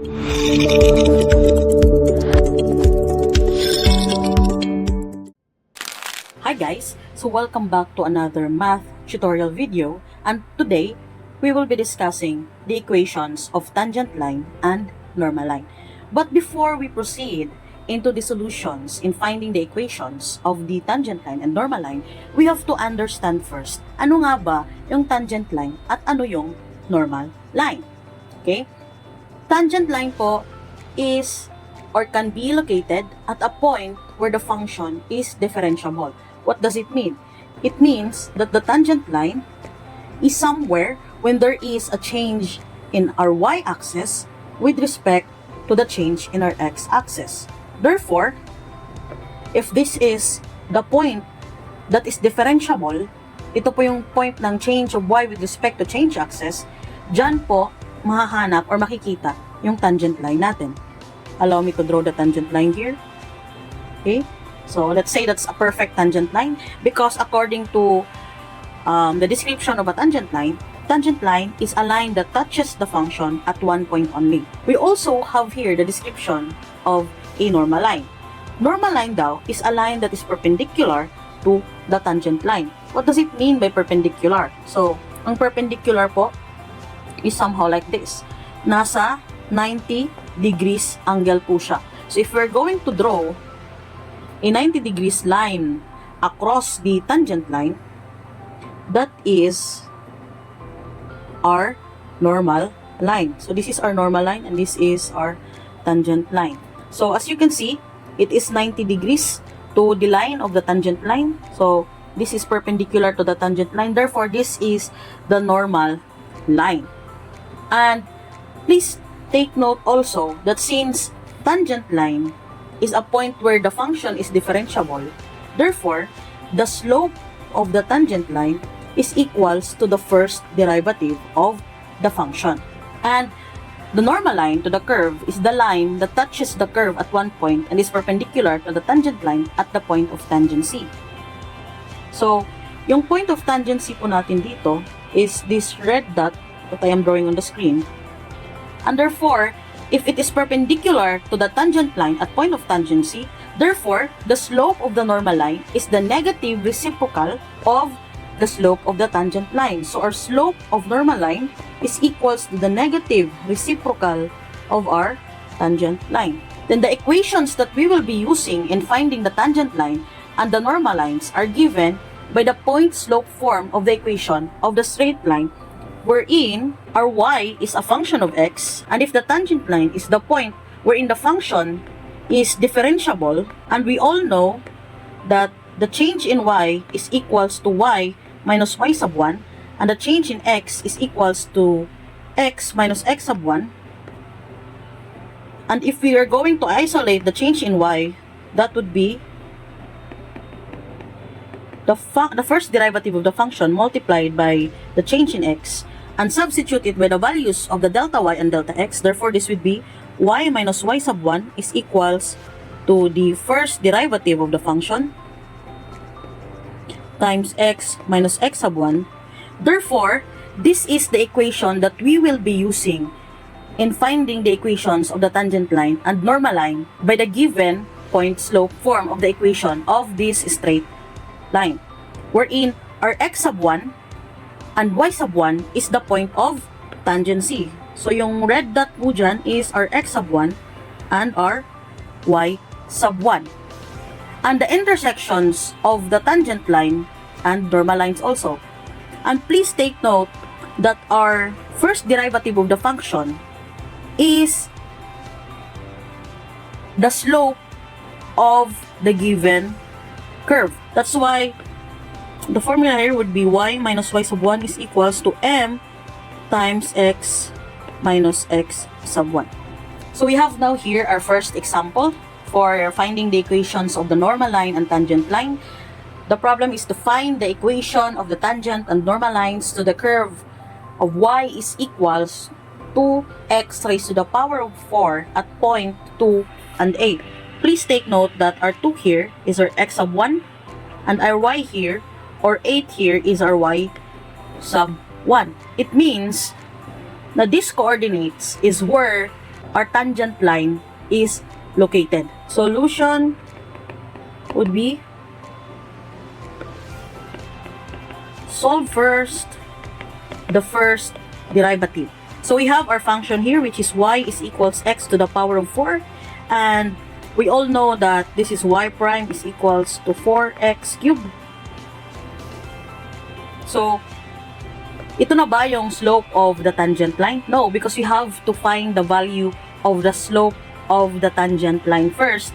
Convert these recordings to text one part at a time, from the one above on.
Hi guys! So welcome back to another math tutorial video, and today we will be discussing the equations of tangent line and normal line. But before we proceed into the solutions in finding the equations of the tangent line and normal line, we have to understand first ano nga ba yung tangent line at ano yung normal line. Okay? Tangent line po is or can be located at a point where the function is differentiable. What does it mean? It means that the tangent line is somewhere when there is a change in our y-axis with respect to the change in our x-axis. Therefore, if this is the point that is differentiable, ito po yung point ng change of y with respect to change axis, dyan po mahahanap or makikita yung tangent line natin. Allow me to draw the tangent line here. Okay? So, let's say that's a perfect tangent line because according to the description of a tangent line is a line that touches the function at one point only. We also have here the description of a normal line. Normal line daw is a line that is perpendicular to the tangent line. What does it mean by perpendicular? So, ang perpendicular po is somehow like this. Nasa 90 degrees angle po siya. So, if we're going to draw a 90 degrees line across the tangent line, that is our normal line. So this is our normal line and this is our tangent line. So as you can see, it is 90 degrees to the line of the tangent line. So this is perpendicular to the tangent line. Therefore, this is the normal line. And please take note also that since tangent line is a point where the function is differentiable, therefore, the slope of the tangent line is equals to the first derivative of the function. And the normal line to the curve is the line that touches the curve at one point and is perpendicular to the tangent line at the point of tangency. So, yung point of tangency po natin dito is this red dot that I am drawing on the screen. And therefore, if it is perpendicular to the tangent line at point of tangency, therefore, the slope of the normal line is the negative reciprocal of the slope of the tangent line. So, our slope of normal line is equals to the negative reciprocal of our tangent line. Then, the equations that we will be using in finding the tangent line and the normal lines are given by the point-slope form of the equation of the straight line, wherein our y is a function of x, and if the tangent line is the point wherein the function is differentiable, and we all know that the change in y is equals to y minus y sub 1, and the change in x is equals to x minus x sub 1, and if we are going to isolate the change in y, that would be the first derivative of the function multiplied by the change in x, and substitute it by the values of the delta y and delta x. Therefore, this would be y minus y sub 1 is equals to the first derivative of the function times x minus x sub 1. Therefore, this is the equation that we will be using in finding the equations of the tangent line and normal line by the given point-slope form of the equation of this straight line, wherein our x sub 1 and y sub 1 is the point of tangency. So, yung red dot po dyan is our x sub 1 and our y sub 1. And the intersections of the tangent line and normal lines also. And please take note that our first derivative of the function is the slope of the given curve. That's why the formula here would be y minus y sub 1 is equals to m times x minus x sub 1. So we have now here our first example for finding the equations of the normal line and tangent line. The problem is to find the equation of the tangent and normal lines to the curve of y is equals to x raised to the power of 4 at point 2 and 8. Please take note that our 2 here is our x sub 1 and our y here or 8 here is our y sub 1. It means na these coordinates is where our tangent line is located. Solution would be solve first the first derivative. So we have our function here, which is y is equals x to the power of 4, and we all know that this is y prime is equals to 4x cubed. So ito na ba yung slope of the tangent line? No, because we have to find the value of the slope of the tangent line first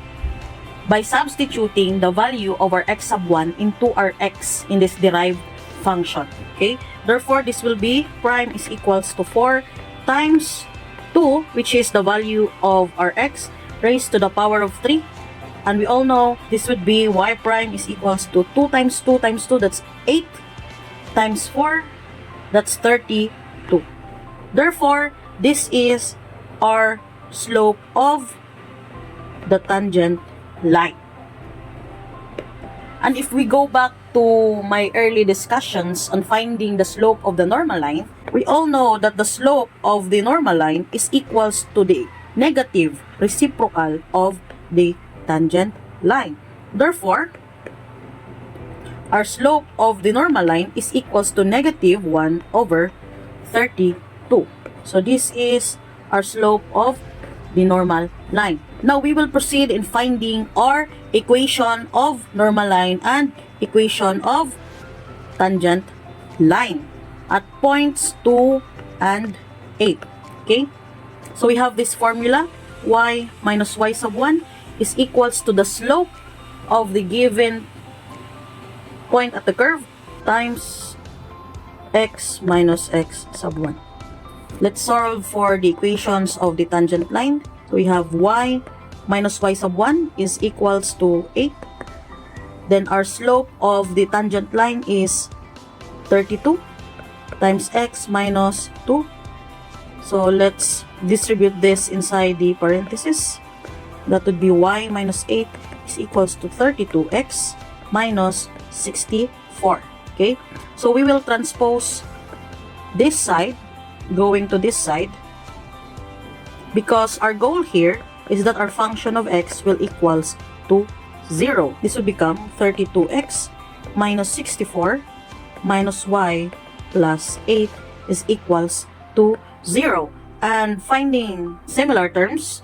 by substituting the value of our x sub 1 into our x in this derived function. Okay? Therefore, this will be prime is equals to 4 times 2, which is the value of our x, raised to the power of 3. And we all know this would be y prime is equals to 2 times 2 times 2, that's 8, times 4, that's 32. Therefore, this is our slope of the tangent line. And if we go back to my early discussions on finding the slope of the normal line, we all know that the slope of the normal line is equals to the negative reciprocal of the tangent line. Therefore, our slope of the normal line is equals to negative 1 over 32. So this is our slope of the normal line. Now we will proceed in finding our equation of normal line and equation of tangent line at points 2 and 8. Okay? So we have this formula, y minus y sub 1 is equals to the slope of the given point at the curve times x minus x sub 1. Let's solve for the equations of the tangent line. So we have y minus y sub 1 is equals to 8. Then our slope of the tangent line is 32 times x minus 2. So let's distribute this inside the parenthesis. That would be y minus 8 is equals to 32x minus 64. Okay? So we will transpose this side going to this side, because our goal here is that our function of x will equals to 0. This will become 32x minus 64 minus y plus 8 is equals to 0. And finding similar terms,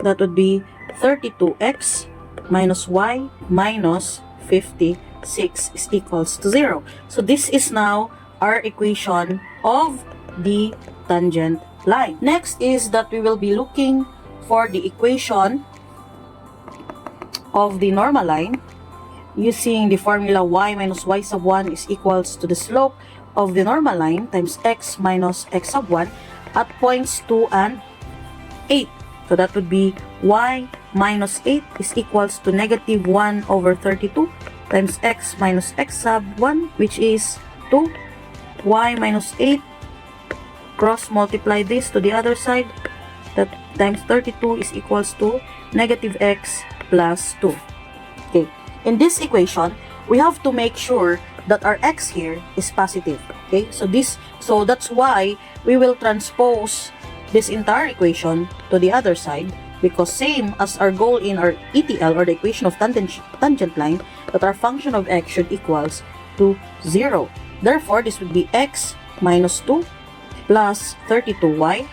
that would be 32x minus y minus 56 is equals to 0. So this is now our equation of the tangent line. Next is that we will be looking for the equation of the normal line using the formula y minus y sub 1 is equals to the slope of the normal line times x minus x sub 1 at points 2 and 8. So that would be y minus 8 is equals to negative 1 over 32 times x minus x sub 1, which is 2. Y minus 8, cross multiply this to the other side, that times 32 is equals to negative x plus 2. Okay, in this equation we have to make sure that our x here is positive. Okay, so that's why we will transpose this entire equation to the other side, because same as our goal in our ETL, or the equation of tangent line, that our function of x should equals to 0. Therefore, this would be x minus 2 plus 32y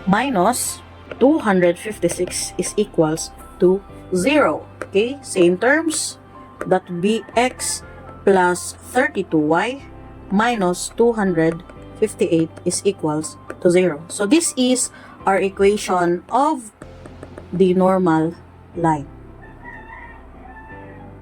minus 256 is equals to 0. Okay, same terms. That would be x plus 32y minus 258 is equals to 0. So this is our equation of the normal line.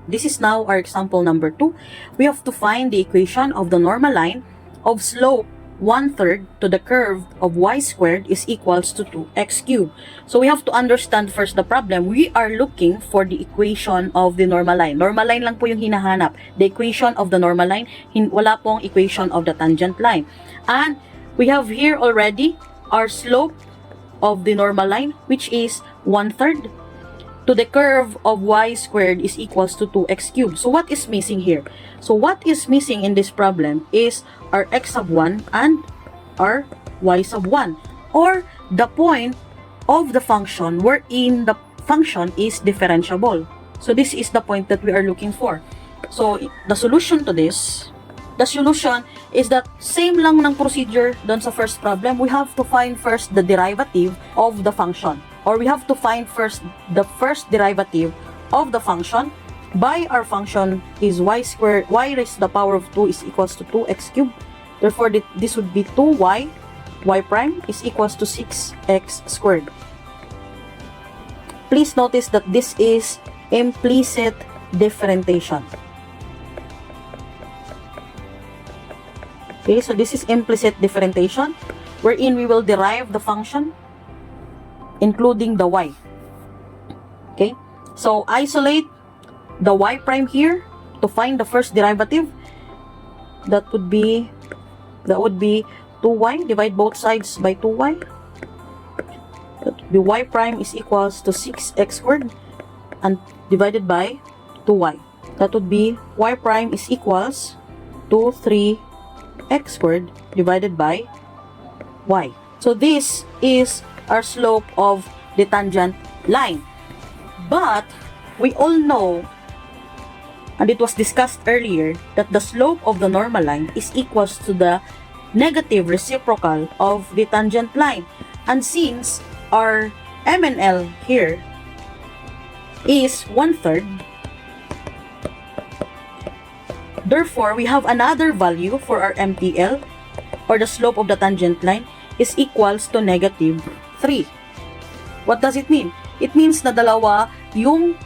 This is now our example number 2. We have to find the equation of the normal line of slope 1/3 to the curve of y squared is equals to 2x cubed. So we have to understand first the problem. We are looking for the equation of the normal line. Normal line lang po yung hinahanap. The equation of the normal line, wala pong equation of the tangent line. And we have here already our slope of the normal line, which is 1/3 to the curve of y squared is equals to 2x cubed. So what is missing here? So what is missing in this problem is our x sub 1 and our y sub 1. Or the point of the function wherein the function is differentiable. So this is the point that we are looking for. So the solution to this, the solution is that same lang ng procedure dun sa first problem. We have to find first the derivative of the function, or we have to find first the first derivative of the function. By our function is y squared, y raised to the power of 2 is equals to 2x cubed. Therefore, this would be 2y, y prime is equals to 6x squared. Please notice that this is implicit differentiation. Okay, so this is implicit differentiation, wherein we will derive the function, including the y. Okay, so isolate the y prime here to find the first derivative. That would be 2y. Divide both sides by 2y. That would be y prime is equals to 6x squared and divided by 2y. That would be y prime is equals to 3x squared divided by y. So this is our slope of the tangent line. But we all know, and it was discussed earlier, that the slope of the normal line is equals to the negative reciprocal of the tangent line. And since our MNL here is 1/3, therefore we have another value for our MTL, or the slope of the tangent line, is equals to -3. What does it mean? It means na dalawa yung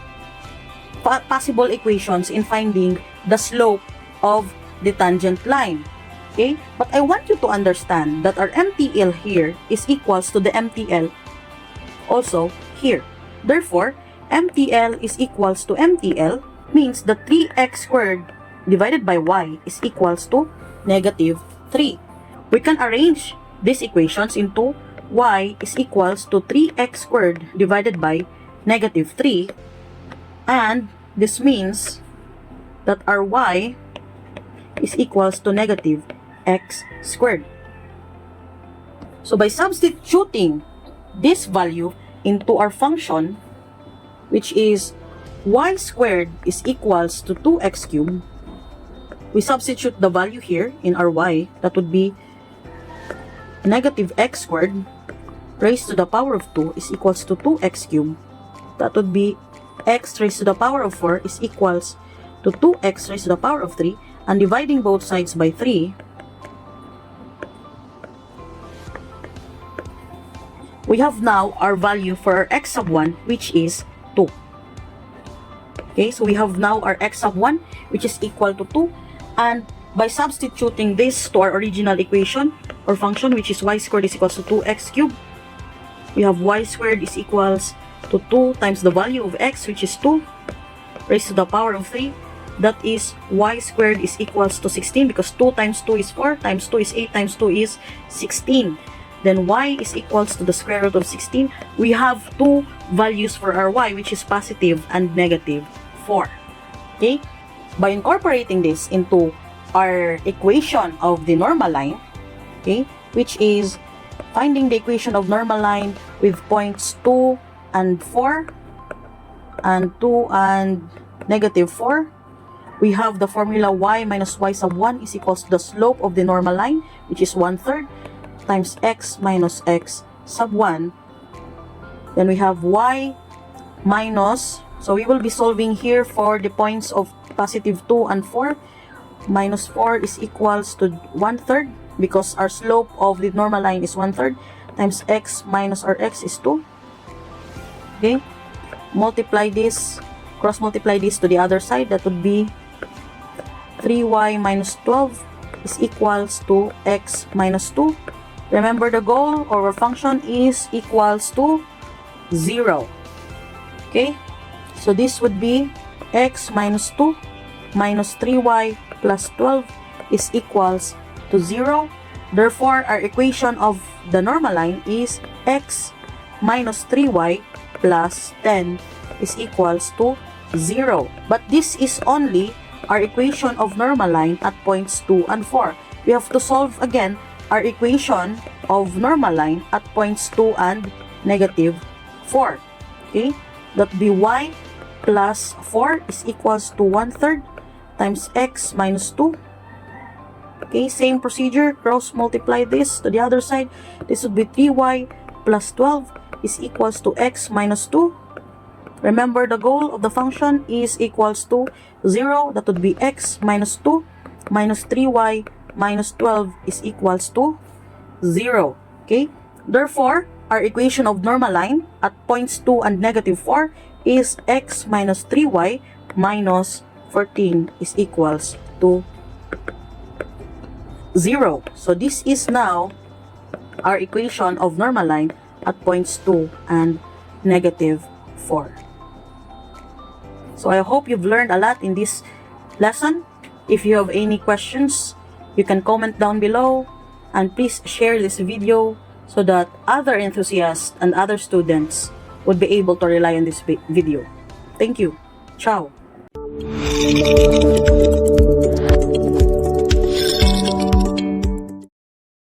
possible equations in finding the slope of the tangent line. Okay? But I want you to understand that our MTL here is equals to the MTL also here. Therefore, MTL is equals to MTL means the 3x squared divided by y is equals to -3. We can arrange these equations into y is equals to 3x squared divided by -3. And this means that our y is equals to -x squared. So by substituting this value into our function, which is y squared is equals to 2x cubed, we substitute the value here in our y. That would be -x squared raised to the power of 2 is equals to 2x cubed. That would be x raised to the power of 4 is equals to 2x raised to the power of 3, and dividing both sides by 3, we have now our value for our x sub 1, which is 2. Okay, so we have now our x sub 1, which is equal to 2, and by substituting this to our original equation or function, which is y squared is equals to 2x cubed, we have y squared is equals to 2 times the value of x, which is 2, raised to the power of 3. That is y squared is equals to 16, because 2 times 2 is 4, times 2 is 8, times 2 is 16. Then y is equals to the square root of 16. We have two values for our y, which is positive and -4. Okay? By incorporating this into our equation of the normal line, okay, which is finding the equation of normal line with points 2 and 4 and 2 and -4, we have the formula y minus y sub 1 is equals to the slope of the normal line, which is 1/3, times x minus x sub 1. Then we have y minus, so we will be solving here for the points of positive 2 and 4. Minus 4 is equals to 1/3, because our slope of the normal line is 1/3, times x minus our x is 2. Okay, multiply this, cross multiply this to the other side. That would be 3y minus 12 is equals to x minus 2. Remember, the goal or our function is equals to 0. Okay, so this would be x minus 2 minus 3y plus 12 is equals to 0. Therefore, our equation of the normal line is x minus 3y plus 10 is equals to 0. But this is only our equation of normal line at points 2 and 4. We have to solve again our equation of normal line at points 2 and negative 4. Okay, that be y plus 4 is equals to 1/3 times x minus 2. Okay, same procedure, cross multiply this to the other side. This would be 3y plus 12 is equals to x minus 2. Remember, the goal of the function is equals to 0. That would be x minus 2 minus 3y minus 12 is equals to 0. Okay, therefore, our equation of normal line at points 2 and negative 4 is x minus 3y minus 14 is equals to 0. So this is now our equation of normal line at points 2 and negative 4. So I hope you've learned a lot in this lesson. If you have any questions, you can comment down below, and please share this video so that other enthusiasts and other students would be able to rely on this video. Thank you. Ciao.